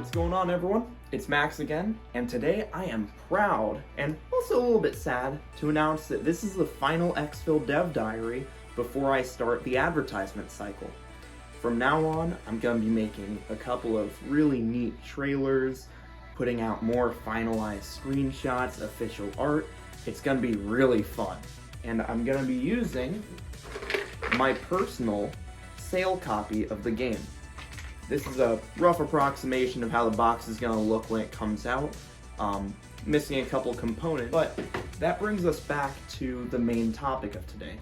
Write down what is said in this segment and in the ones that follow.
What's going on, everyone? It's Max again, and today I am proud and also a little bit sad to announce that this is the final Exfil dev diary before I start the advertisement cycle. From now on, I'm going to be making a couple of really neat trailers, putting out more finalized screenshots, official art. It's going to be really fun, and I'm going to be using my personal sale copy of the game. This is a rough approximation of how the box is going to look when it comes out, missing a couple components, but that brings us back to the main topic of today.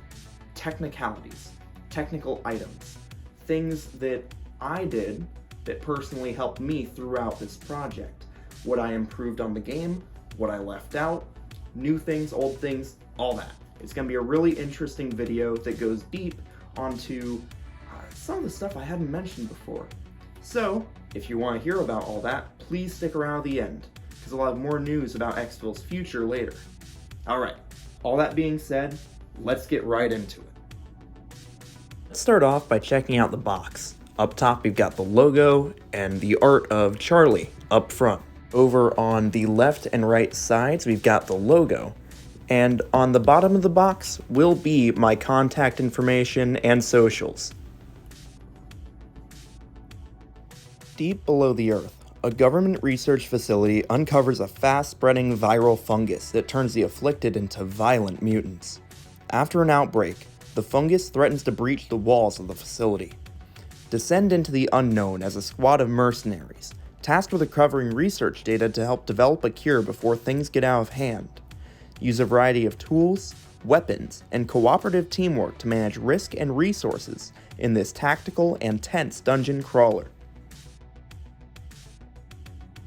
Technicalities, technical items, things that I did that personally helped me throughout this project. What I improved on the game, what I left out, new things, old things, all that. It's going to be a really interesting video that goes deep onto some of the stuff I hadn't mentioned before. So, if you want to hear about all that, please stick around to the end, because I'll have more news about Exfil's future later. Alright, all that being said, let's get right into it. Let's start off by checking out the box. Up top we've got the logo and the art of Charlie up front. Over on the left and right sides we've got the logo, and on the bottom of the box will be my contact information and socials. Deep below the earth, a government research facility uncovers a fast-spreading viral fungus that turns the afflicted into violent mutants. After an outbreak, the fungus threatens to breach the walls of the facility. Descend into the unknown as a squad of mercenaries, tasked with recovering research data to help develop a cure before things get out of hand. Use a variety of tools, weapons, and cooperative teamwork to manage risk and resources in this tactical and tense dungeon crawler.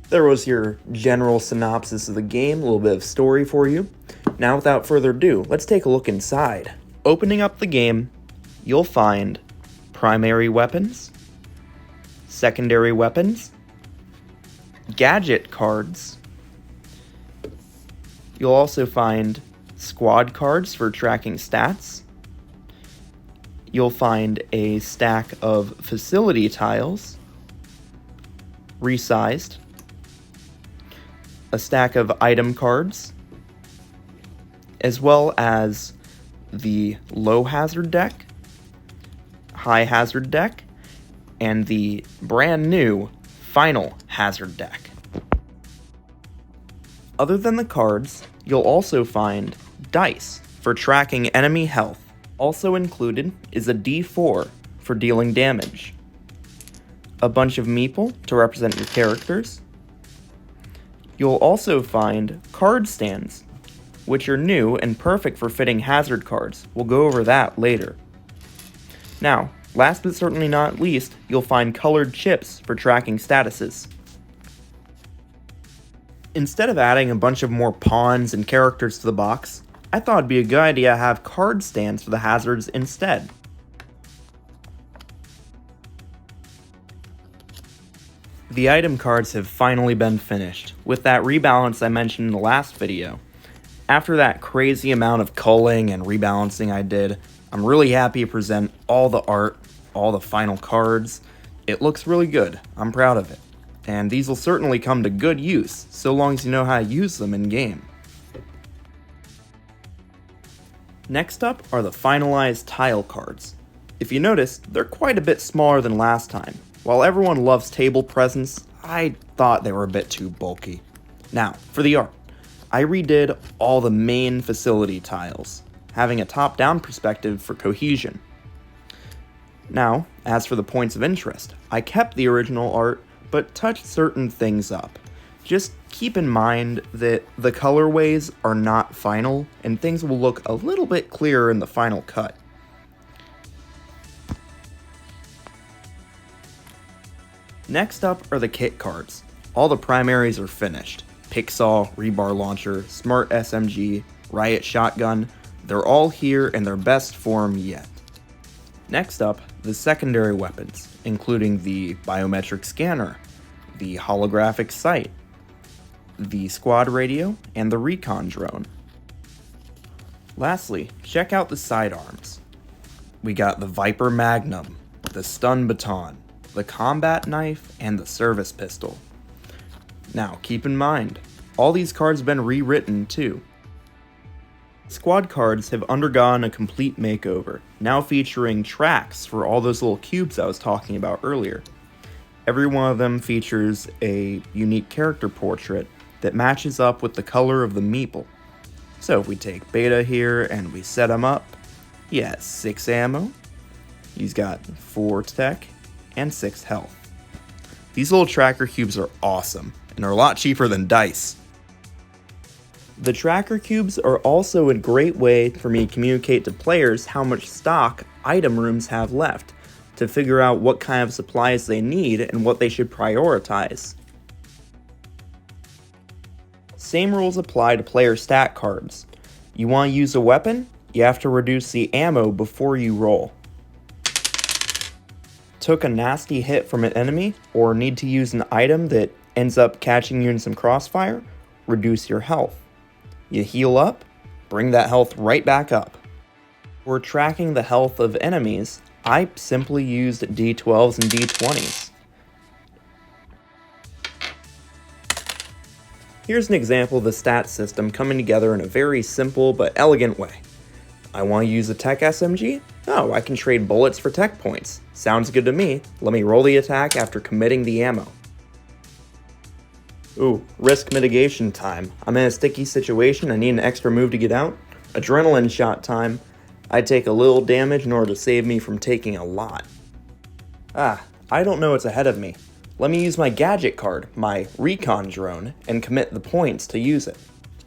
There was your general synopsis of the game, a little bit of story for you. Now without further ado, let's take a look inside. Opening up the game, you'll find primary weapons, secondary weapons, gadget cards. You'll also find squad cards for tracking stats. You'll find a stack of facility tiles, resized, a stack of item cards, as well as the low hazard deck, high hazard deck, and the brand new final hazard deck. Other than the cards, you'll also find dice for tracking enemy health. Also included is a D4 for dealing damage, a bunch of meeple to represent your characters. You'll also find card stands, which are new and perfect for fitting hazard cards. We'll go over that later. Now, last but certainly not least, you'll find colored chips for tracking statuses. Instead of adding a bunch of more pawns and characters to the box, I thought it'd be a good idea to have card stands for the hazards instead. The item cards have finally been finished, with that rebalance I mentioned in the last video. After that crazy amount of culling and rebalancing I did, I'm really happy to present all the art, all the final cards. It looks really good, I'm proud of it. And these will certainly come to good use, so long as you know how to use them in game. Next up are the finalized tile cards. If you notice, they're quite a bit smaller than last time. While everyone loves table presence, I thought they were a bit too bulky. Now, for the art, I redid all the main facility tiles, having a top-down perspective for cohesion. Now, as for the points of interest, I kept the original art, but touched certain things up. Just keep in mind that the colorways are not final, and things will look a little bit clearer in the final cut. Next up are the kit cards. All the primaries are finished. Picksaw, rebar launcher, smart SMG, riot shotgun, they're all here in their best form yet. Next up, the secondary weapons, including the biometric scanner, the holographic sight, the squad radio, and the recon drone. Lastly, check out the sidearms. We got the Viper Magnum, the stun baton, the combat knife, and the service pistol. Now, keep in mind, all these cards have been rewritten too. Squad cards have undergone a complete makeover, now featuring tracks for all those little cubes I was talking about earlier. Every one of them features a unique character portrait that matches up with the color of the meeple. So if we take Beta here and we set him up, he has 6 ammo, he's got 4 tech, and 6 health. These little tracker cubes are awesome, and are a lot cheaper than dice. The tracker cubes are also a great way for me to communicate to players how much stock item rooms have left, to figure out what kind of supplies they need and what they should prioritize. Same rules apply to player stat cards. You want to use a weapon? You have to reduce the ammo before you roll. Took a nasty hit from an enemy, or need to use an item that ends up catching you in some crossfire? Reduce your health. You heal up, bring that health right back up. For tracking the health of enemies, I simply used D12s and D20s. Here's an example of the stat system coming together in a very simple but elegant way. I want to use a tech SMG? Oh, I can trade bullets for tech points. Sounds good to me. Let me roll the attack after committing the ammo. Ooh, risk mitigation time. I'm in a sticky situation, I need an extra move to get out. Adrenaline shot time. I take a little damage in order to save me from taking a lot. I don't know what's ahead of me. Let me use my gadget card, my recon drone, and commit the points to use it.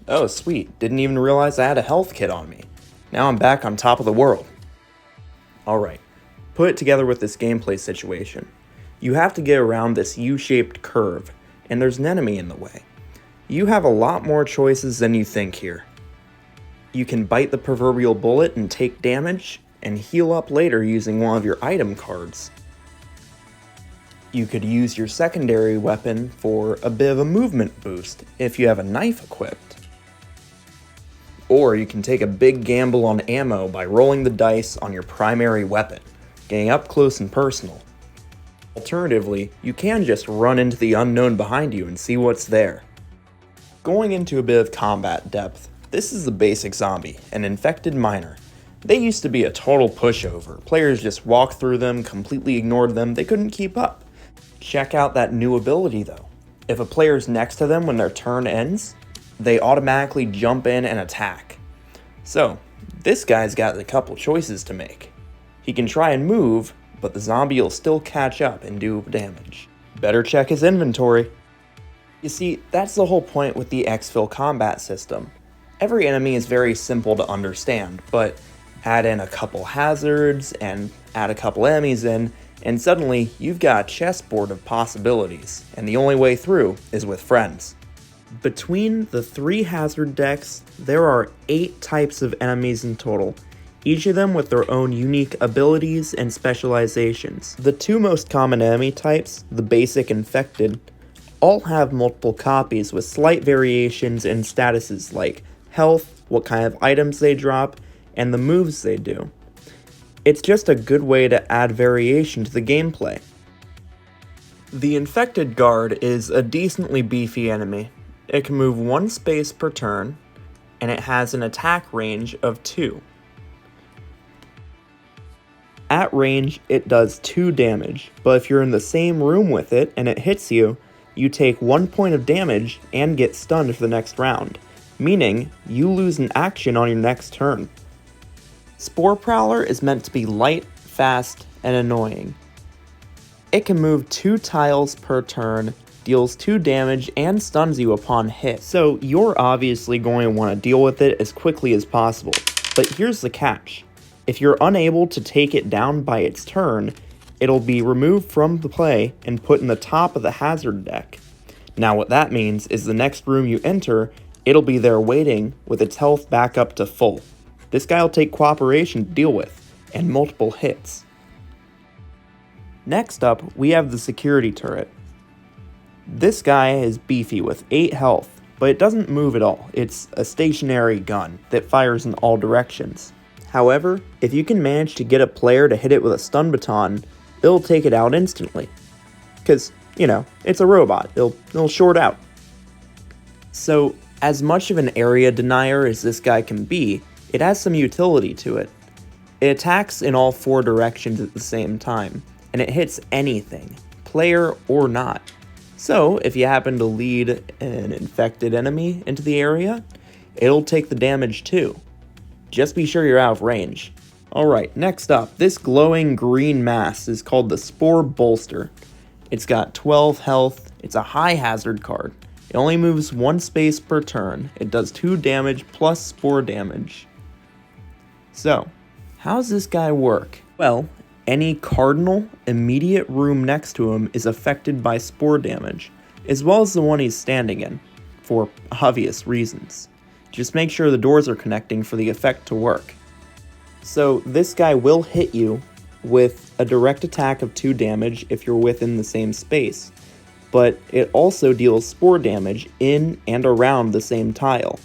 Oh sweet, didn't even realize I had a health kit on me. Now I'm back on top of the world. Alright, put it together with this gameplay situation. You have to get around this U-shaped curve, and there's an enemy in the way. You have a lot more choices than you think here. You can bite the proverbial bullet and take damage, and heal up later using one of your item cards. You could use your secondary weapon for a bit of a movement boost if you have a knife equipped. Or you can take a big gamble on ammo by rolling the dice on your primary weapon, getting up close and personal. Alternatively, you can just run into the unknown behind you and see what's there. Going into a bit of combat depth, this is the basic zombie, an infected miner. They used to be a total pushover. Players just walked through them, completely ignored them, they couldn't keep up. Check out that new ability though. If a player's next to them when their turn ends, they automatically jump in and attack. So, this guy's got a couple choices to make. He can try and move, but the zombie will still catch up and do damage. Better check his inventory. You see, that's the whole point with the Exfil combat system. Every enemy is very simple to understand, but add in a couple hazards and add a couple enemies in, and suddenly you've got a chessboard of possibilities, and the only way through is with friends. Between the 3 hazard decks, there are 8 types of enemies in total, each of them with their own unique abilities and specializations. The 2 most common enemy types, the basic infected, all have multiple copies with slight variations in statuses like health, what kind of items they drop, and the moves they do. It's just a good way to add variation to the gameplay. The infected guard is a decently beefy enemy. It can move 1 space per turn, and it has an attack range of 2. At range, it does 2 damage, but if you're in the same room with it and it hits you, you take 1 point of damage and get stunned for the next round, meaning you lose an action on your next turn. Spore Prowler is meant to be light, fast, and annoying. It can move 2 tiles per turn, deals 2 damage, and stuns you upon hit, so you're obviously going to want to deal with it as quickly as possible. But here's the catch. If you're unable to take it down by its turn, it'll be removed from the play and put in the top of the hazard deck. Now what that means is the next room you enter, it'll be there waiting with its health back up to full. This guy will take cooperation to deal with, and multiple hits. Next up, we have the security turret. This guy is beefy with 8 health, but it doesn't move at all. It's a stationary gun that fires in all directions. However, if you can manage to get a player to hit it with a stun baton, it'll take it out instantly. Because, you know, it's a robot, it'll short out. So, as much of an area denier as this guy can be, it has some utility to it. It attacks in all 4 directions at the same time, and it hits anything, player or not. So, if you happen to lead an infected enemy into the area, it'll take the damage too. Just be sure you're out of range. Alright, next up, this glowing green mass is called the Spore Bolster. It's got 12 health, it's a high hazard card. It only moves 1 space per turn, it does 2 damage plus spore damage. So, how does this guy work? Well, any cardinal immediate room next to him is affected by spore damage, as well as the one he's standing in, for obvious reasons. Just make sure the doors are connecting for the effect to work. So this guy will hit you with a direct attack of 2 damage if you're within the same space, but it also deals spore damage in and around the same tile.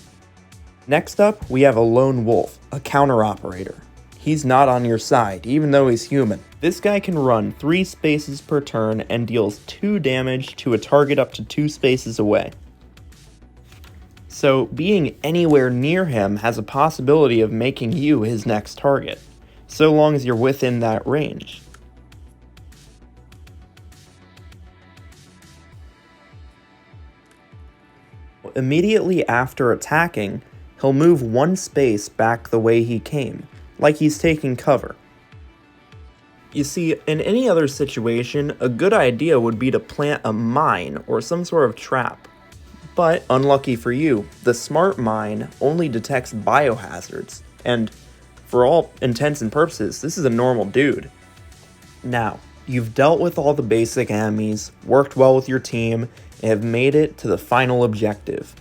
Next up, we have a lone wolf, a counter operator. He's not on your side, even though he's human. This guy can run 3 spaces per turn and deals 2 damage to a target up to 2 spaces away. So being anywhere near him has a possibility of making you his next target, so long as you're within that range. Immediately after attacking, he'll move 1 space back the way he came, like he's taking cover. You see, in any other situation, a good idea would be to plant a mine or some sort of trap. But, unlucky for you, the smart mine only detects biohazards, and for all intents and purposes, this is a normal dude. Now, you've dealt with all the basic enemies, worked well with your team, and have made it to the final objective.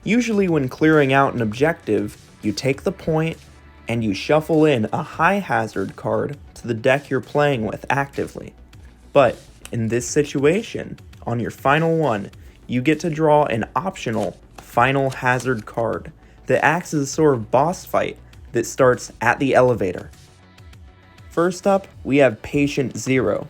Usually when clearing out an objective, you take the point and you shuffle in a high hazard card to the deck you're playing with actively. But in this situation, on your final one, you get to draw an optional final hazard card that acts as a sort of boss fight that starts at the elevator. First up, we have Patient Zero.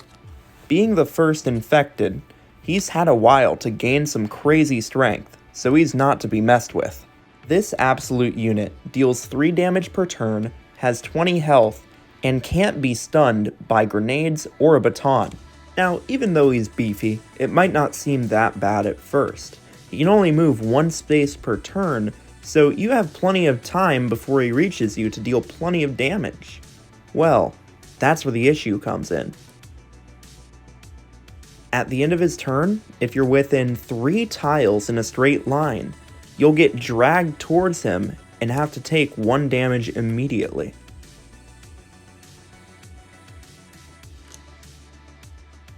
Being the first infected, he's had a while to gain some crazy strength, so he's not to be messed with. This absolute unit deals 3 damage per turn, has 20 health, and can't be stunned by grenades or a baton. Now, even though he's beefy, it might not seem that bad at first. He can only move 1 space per turn, so you have plenty of time before he reaches you to deal plenty of damage. Well, that's where the issue comes in. At the end of his turn, if you're within 3 tiles in a straight line, you'll get dragged towards him and have to take 1 damage immediately.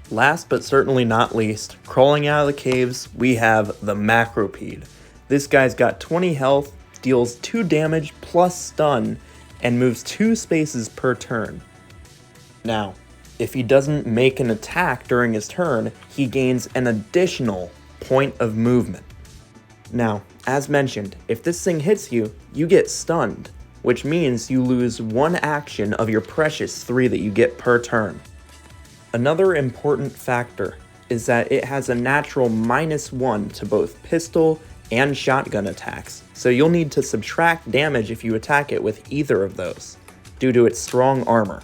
Last but certainly not least, crawling out of the caves, we have the Macropede. This guy's got 20 health, deals 2 damage plus stun, and moves 2 spaces per turn. Now, if he doesn't make an attack during his turn, he gains an additional point of movement. Now, as mentioned, if this thing hits you, you get stunned, which means you lose 1 action of your precious 3 that you get per turn. Another important factor is that it has a natural -1 to both pistol and shotgun attacks, so you'll need to subtract damage if you attack it with either of those, due to its strong armor.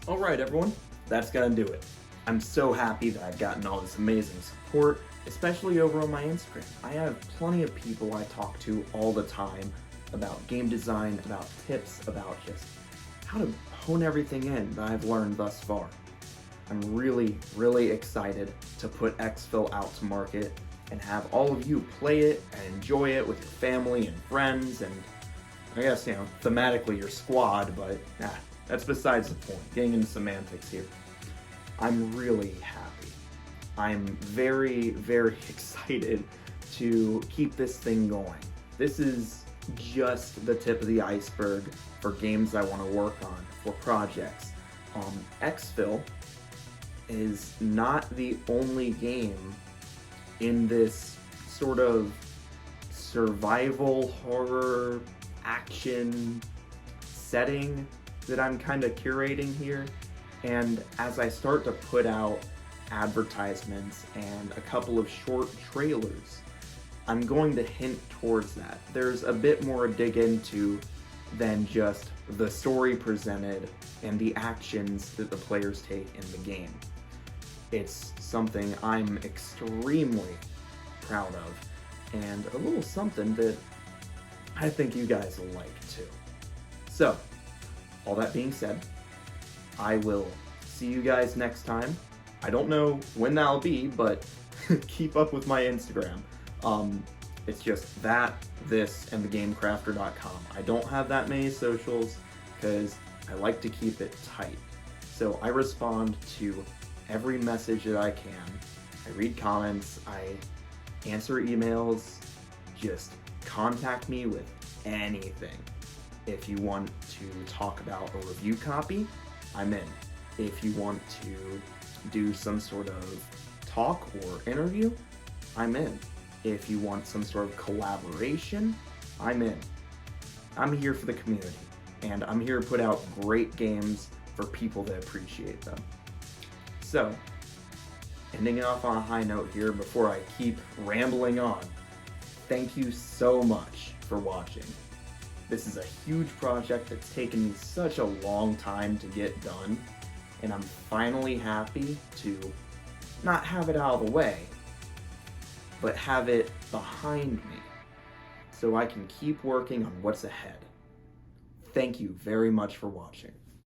Alright everyone, that's gonna do it. I'm so happy that I've gotten all this amazing support, especially over on my Instagram. I have plenty of people I talk to all the time about game design, about tips, about just how to hone everything in that I've learned thus far. I'm really, really excited to put Exfil out to market and have all of you play it and enjoy it with your family and friends and I guess, thematically your squad, but that's besides the point, getting into semantics here. I'm really happy. I'm very, very excited to keep this thing going. This is just the tip of the iceberg for games I want to work on, for projects. Exfil is not the only game in this sort of survival horror action setting that I'm kind of curating here. And as I start to put out advertisements and a couple of short trailers, I'm going to hint towards that. There's a bit more to dig into than just the story presented and the actions that the players take in the game. It's something I'm extremely proud of, and a little something that I think you guys will like too. So, all that being said, I will see you guys next time. I don't know when that'll be, but keep up with my Instagram. It's just that, this, and thegamecrafter.com. I don't have that many socials because I like to keep it tight. So I respond to every message that I can. I read comments, I answer emails, just contact me with anything. If you want to talk about a review copy, I'm in. If you want to do some sort of talk or interview, I'm in. If you want some sort of collaboration, I'm in. I'm here for the community, and I'm here to put out great games for people that appreciate them. So, ending it off on a high note here before I keep rambling on, thank you so much for watching. This is a huge project that's taken me such a long time to get done, and I'm finally happy to not have it out of the way, but have it behind me so I can keep working on what's ahead. Thank you very much for watching.